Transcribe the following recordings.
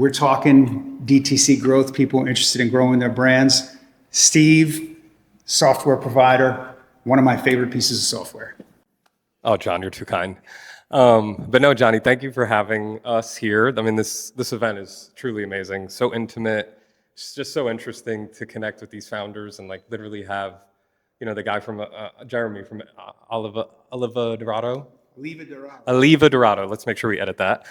We're talking DTC growth, people interested in growing their brands. Steve, software provider, one of my favorite pieces of software. Oh, John, you're too kind. But no, Johnny, thank you for having us here. I mean, this event is truly amazing, so intimate. It's just so interesting to connect with these founders and like literally have, you know, the guy from Jeremy from Oliva Dorado. Oliva Dorado. Let's make sure we edit that.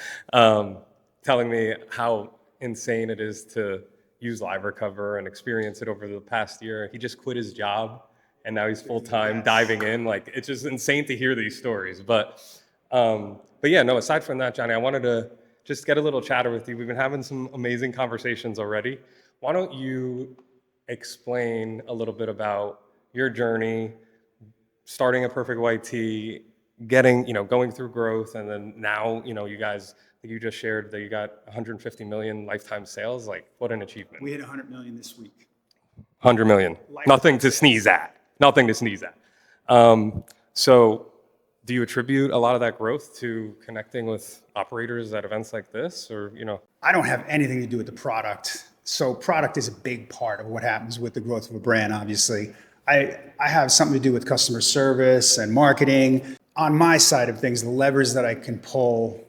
Telling me how insane it is to use LiveRecover and experience it over the past year. He just quit his job and now he's full-time diving in. Like, it's just insane to hear these stories. But yeah, no, aside from that, Johnny, I wanted to just get a little chatter with you. We've been having some amazing conversations already. Why don't you explain a little bit about your journey, starting at Perfect YT, going through growth, and then now, you guys, you just shared that you got 150 million lifetime sales. Like, what an achievement. We hit 100 million this week. 100 million. Nothing to sneeze at. Nothing to sneeze at. So do you attribute a lot of that growth to connecting with operators at events like this, or, I don't have anything to do with the product. So product is a big part of what happens with the growth of a brand, obviously. I have something to do with customer service and marketing. On my side of things, the levers that I can pull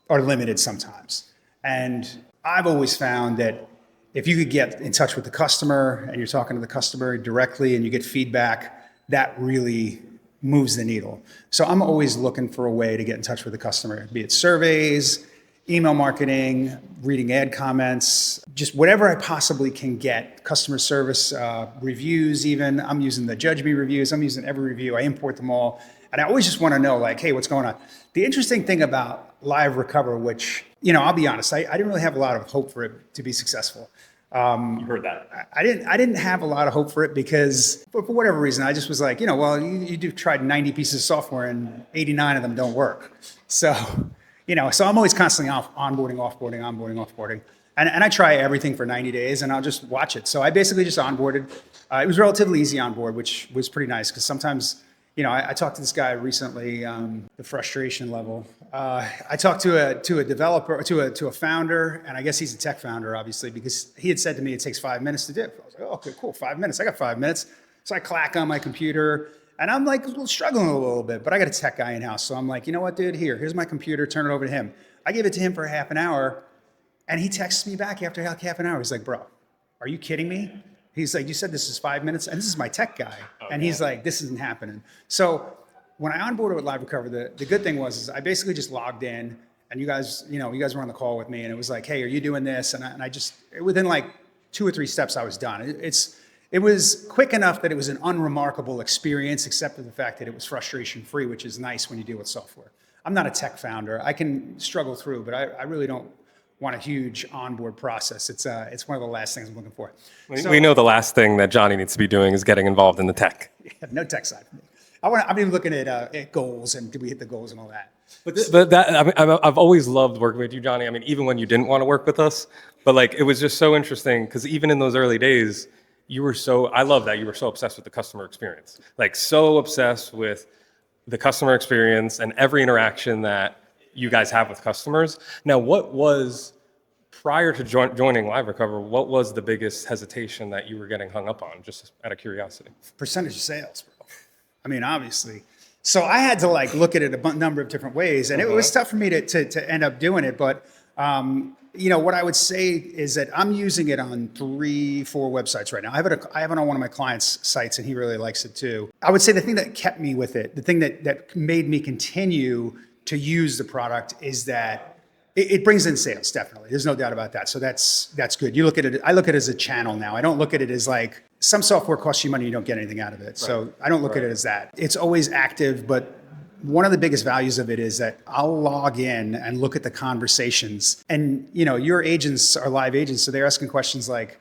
are limited sometimes. And I've always found that if you could get in touch with the customer and you're talking to the customer directly and you get feedback, that really moves the needle. So I'm always looking for a way to get in touch with the customer, be it surveys, email marketing, reading ad comments, just whatever I possibly can get, customer service, reviews even. I'm using the Judge Me reviews. I'm using every review. I import them all. And I always just want to know, like, hey, what's going on? The interesting thing about LiveRecover, which, I'll be honest, I didn't really have a lot of hope for it to be successful. You heard that. I didn't have a lot of hope for it because for whatever reason, I just was like, you tried 90 pieces of software and 89 of them don't work. So, so I'm always constantly onboarding, offboarding. And I try everything for 90 days and I'll just watch it. So I basically just onboarded. It was relatively easy on board, which was pretty nice because sometimes, I talked to this guy recently, the frustration level. I talked to a developer, to a founder, and I guess he's a tech founder, obviously, because he had said to me it takes 5 minutes to do. I was like, oh, okay, cool, 5 minutes. I got 5 minutes. So I clack on my computer, and I'm like struggling a little bit, but I got a tech guy in-house. So I'm like, you know what, dude, here's my computer, turn it over to him. I gave it to him for half an hour, and he texts me back after half an hour. He's like, bro, are you kidding me? He's like, you said this is 5 minutes, and this is my tech guy. Okay. And he's like, this isn't happening. So when I onboarded with LiveRecover, the good thing was I basically just logged in, and you guys were on the call with me, and it was like, hey, are you doing this? And I just, within like 2 or 3 steps, I was done. It was quick enough that it was an unremarkable experience, except for the fact that it was frustration-free, which is nice when you deal with software. I'm not a tech founder. I can struggle through, but I really don't want a huge onboard process. It's one of the last things I'm looking for. We know the last thing that Johnny needs to be doing is getting involved in the tech. Yeah, no tech side for me. I'm even looking at goals and did we hit the goals and all that. But I've always loved working with you, Johnny. I mean, even when you didn't want to work with us, but like it was just so interesting because even in those early days, I love that you were so obsessed with the customer experience, like so obsessed with the customer experience and every interaction that you guys have with customers. Now, what was, prior to joining LiveRecover, what was the biggest hesitation that you were getting hung up on, just out of curiosity? Percentage of sales, bro. I mean, obviously. So I had to look at it a number of different ways, and it was tough for me to end up doing it. But what I would say is that I'm using it on 3-4 websites right now. I have it on one of my clients' sites, and he really likes it too. I would say the thing that kept me with it, the thing that made me continue to use the product is that it brings in sales, definitely. There's no doubt about that. So that's good. You look at it, I look at it as a channel now. I don't look at it as like some software costs you money, you don't get anything out of it. Right. So I don't look at it as that. It's always active, but one of the biggest values of it is that I'll log in and look at the conversations. And your agents are live agents, so they're asking questions like,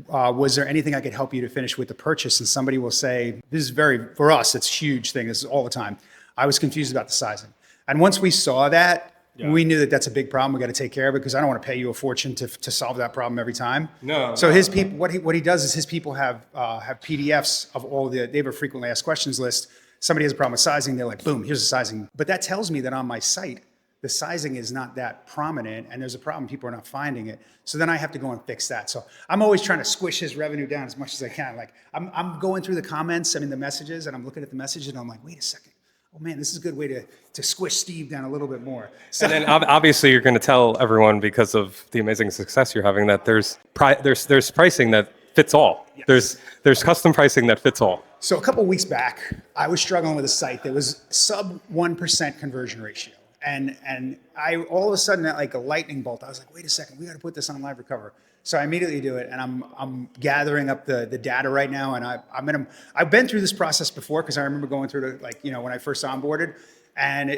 was there anything I could help you to finish with the purchase? And somebody will say, this is for us, it's a huge thing. This is all the time. I was confused about the sizing. And once we saw that, we knew that that's a big problem. We got to take care of it because I don't want to pay you a fortune to solve that problem every time. No. So his people, what he does is his people have PDFs of they have a frequently asked questions list. Somebody has a problem with sizing, they're like, boom, here's the sizing. But that tells me that on my site, the sizing is not that prominent and there's a problem, people are not finding it. So then I have to go and fix that. So I'm always trying to squish his revenue down as much as I can. Like I'm going through the comments, the messages, and I'm looking at the messages and I'm like, wait a second. Oh man, this is a good way to squish Steve down a little bit more. So, And then obviously you're going to tell everyone, because of the amazing success you're having, that there's pricing that fits all. Yes. There's custom pricing that fits all. So a couple of weeks back, I was struggling with a site that was sub 1% conversion ratio. And I all of a sudden, like a lightning bolt, I was like, wait a second, we got to put this on LiveRecover. So I immediately do it, and I'm gathering up the data right now, and I've been through this process before because I remember going through it when I first onboarded, and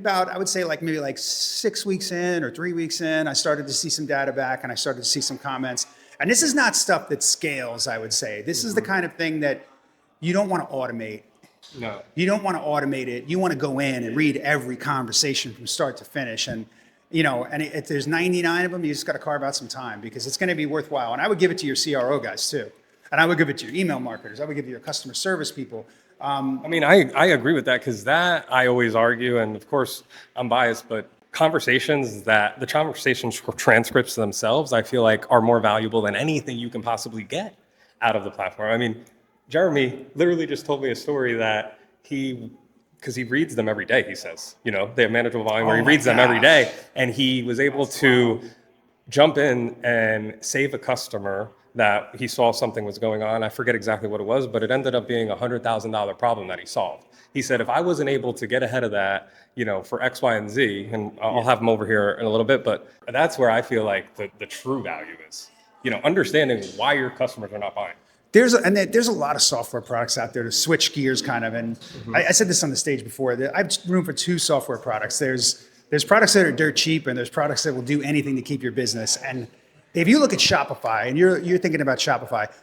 I would say maybe 6 weeks in or 3 weeks in, I started to see some data back, and I started to see some comments. And this is not stuff that scales, I would say. This is the kind of thing that you don't want to automate. No. You don't want to automate it. You want to go in and read every conversation from start to finish. And, if there's 99 of them, you just got to carve out some time because it's going to be worthwhile. And I would give it to your CRO guys too. And I would give it to your email marketers. I would give it to your customer service people. I agree with that, because that I always argue, and of course I'm biased, but the conversations transcripts themselves, I feel like are more valuable than anything you can possibly get out of the platform. Jeremy literally just told me a story that because he reads them every day, he says, they have manageable volume where he reads them every day. And he was able to jump in and save a customer that he saw something was going on. I forget exactly what it was, but it ended up being a $100,000 problem that he solved. He said, if I wasn't able to get ahead of that, for X, Y, and Z, and I'll have him over here in a little bit, but that's where I feel like the true value is, understanding why your customers are not buying. There's a lot of software products out there to switch gears kind of. And I said this on the stage before, that I have room for two software products. There's products that are dirt cheap, and there's products that will do anything to keep your business. And if you look at Shopify, and you're thinking about Shopify,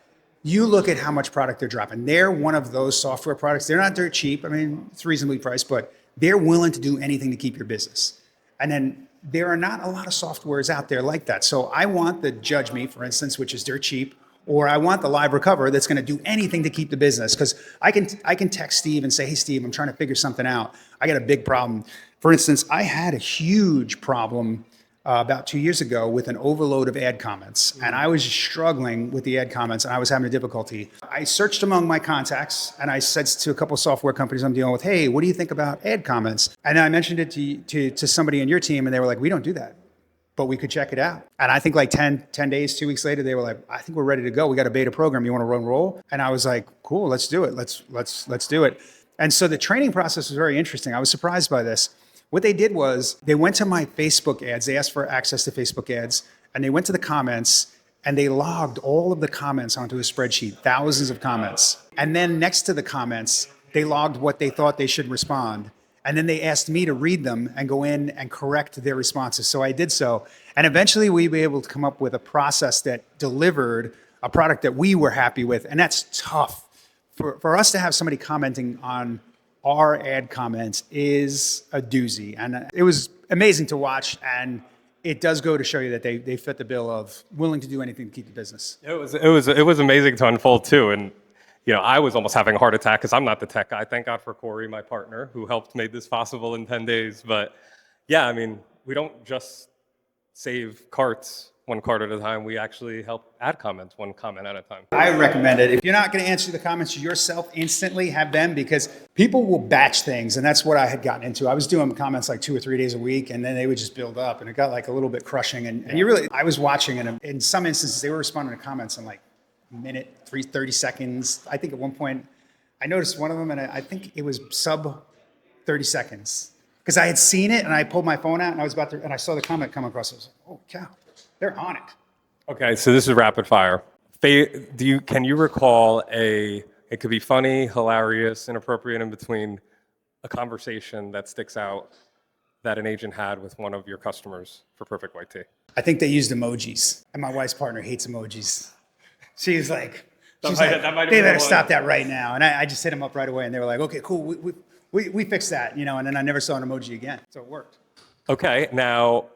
you look at how much product they're dropping. They're one of those software products. They're not dirt cheap. It's reasonably priced, but they're willing to do anything to keep your business. And then there are not a lot of softwares out there like that. So I want the Judge Me, for instance, which is dirt cheap, or I want the LiveRecover that's going to do anything to keep the business. Because I can text Steve and say, hey, Steve, I'm trying to figure something out. I got a big problem. For instance, I had a huge problem about 2 years ago with an overload of ad comments. And I was struggling with the ad comments, and I was having a difficulty. I searched among my contacts, and I said to a couple of software companies I'm dealing with, hey, what do you think about ad comments? And I mentioned it to somebody in your team, and they were like, we don't do that, but we could check it out. And I think 10 days, 2 weeks later, they were like, I think we're ready to go. We got a beta program. You want to run roll? And I was like, cool, let's do it. Let's do it. And so the training process was very interesting. I was surprised by this. What they did was they went to my Facebook ads. They asked for access to Facebook ads, and they went to the comments, and they logged all of the comments onto a spreadsheet, thousands of comments. And then next to the comments, they logged what they thought they should respond. And then they asked me to read them and go in and correct their responses. So I did so. And eventually we were able to come up with a process that delivered a product that we were happy with. And that's tough. For us to have somebody commenting on our ad comments is a doozy. And it was amazing to watch. And it does go to show you that they fit the bill of willing to do anything to keep the business. It was amazing to unfold too. And I was almost having a heart attack because I'm not the tech guy. Thank God for Corey, my partner, who helped make this possible in 10 days. But yeah, we don't just save carts one cart at a time. We actually help add comments one comment at a time. I recommend it. If you're not going to answer the comments yourself instantly, have them, because people will batch things. And that's what I had gotten into. I was doing comments 2 or 3 days a week, and then they would just build up, and it got a little bit crushing. And I was watching, and in some instances, they were responding to comments in minute, 30 seconds. I think at one point, I noticed one of them, and I think it was sub 30 seconds. Because I had seen it, and I pulled my phone out, and and I saw the comment come across. I was like, oh, cow, they're on it. Okay, so this is rapid fire. Can you recall it could be funny, hilarious, inappropriate, in between, a conversation that sticks out that an agent had with one of your customers for Perfect White Tea? I think they used emojis, and my wife's partner hates emojis. She's like, they better stop that right now. And I just hit them up right away, and they were like, okay, cool, we fixed that, and then I never saw an emoji again, so it worked. Okay, now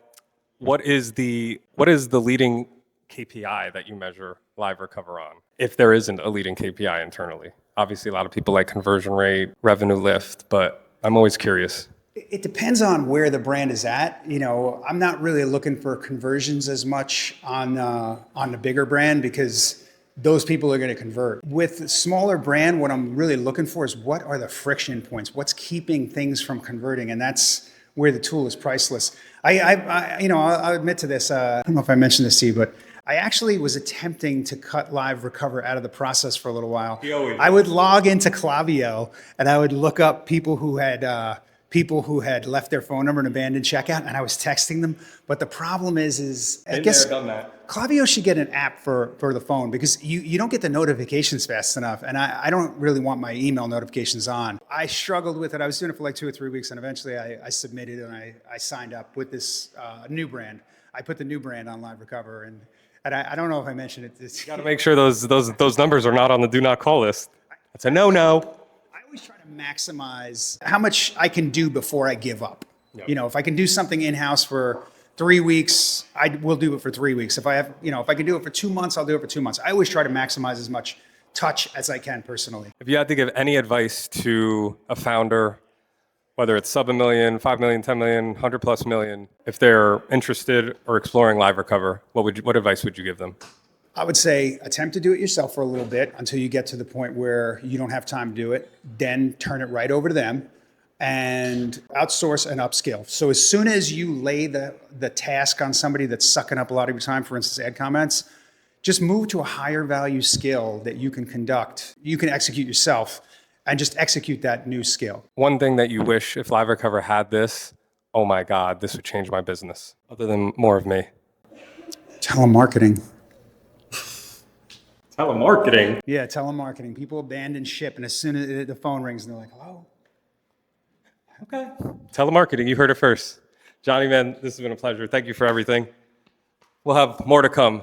what is the leading KPI that you measure LiveRecover on, if there isn't a leading KPI internally? Obviously, a lot of people like conversion rate, revenue lift, but I'm always curious. It depends on where the brand is at. I'm not really looking for conversions as much on the bigger brand because those people are going to convert. With a smaller brand, what I'm really looking for is what are the friction points? What's keeping things from converting? And that's where the tool is priceless. I'll admit to this. I don't know if I mentioned this to you, but I actually was attempting to cut LiveRecover out of the process for a little while. I would log into Klaviyo and I would look up people who had left their phone number and abandoned checkout, and I was texting them. But the problem is I guess done that. Klaviyo should get an app for the phone because you don't get the notifications fast enough, and I don't really want my email notifications on. I struggled with it. I was doing it for like 2 or 3 weeks, and eventually I submitted and I signed up with this new brand. I put the new brand on LiveRecover, and I don't know if I mentioned it. You got to make sure those numbers are not on the do not call list. It's a no. I always try to maximize how much I can do before I give up. Yep. If I can do something in-house for 3 weeks, I will do it for 3 weeks. If I can do it for 2 months, I'll do it for 2 months. I always try to maximize as much touch as I can personally. If you had to give any advice to a founder, whether it's sub $1 million, 5 million, 10 million, 100 plus million, if they're interested or exploring LiveRecover, what advice would you give them? I would say attempt to do it yourself for a little bit until you get to the point where you don't have time to do it. Then turn it right over to them and outsource and upskill. So as soon as you lay the task on somebody that's sucking up a lot of your time, for instance, ad comments, just move to a higher value skill that you can conduct, you can execute yourself, and just execute that new skill. One thing that you wish if LiveRecover had this, oh my God, this would change my business, other than more of me. Telemarketing. Telemarketing? Yeah, telemarketing. People abandon ship, and as soon as the phone rings, and they're like, hello? Okay. Telemarketing, you heard it first. Johnny, man, this has been a pleasure. Thank you for everything. We'll have more to come.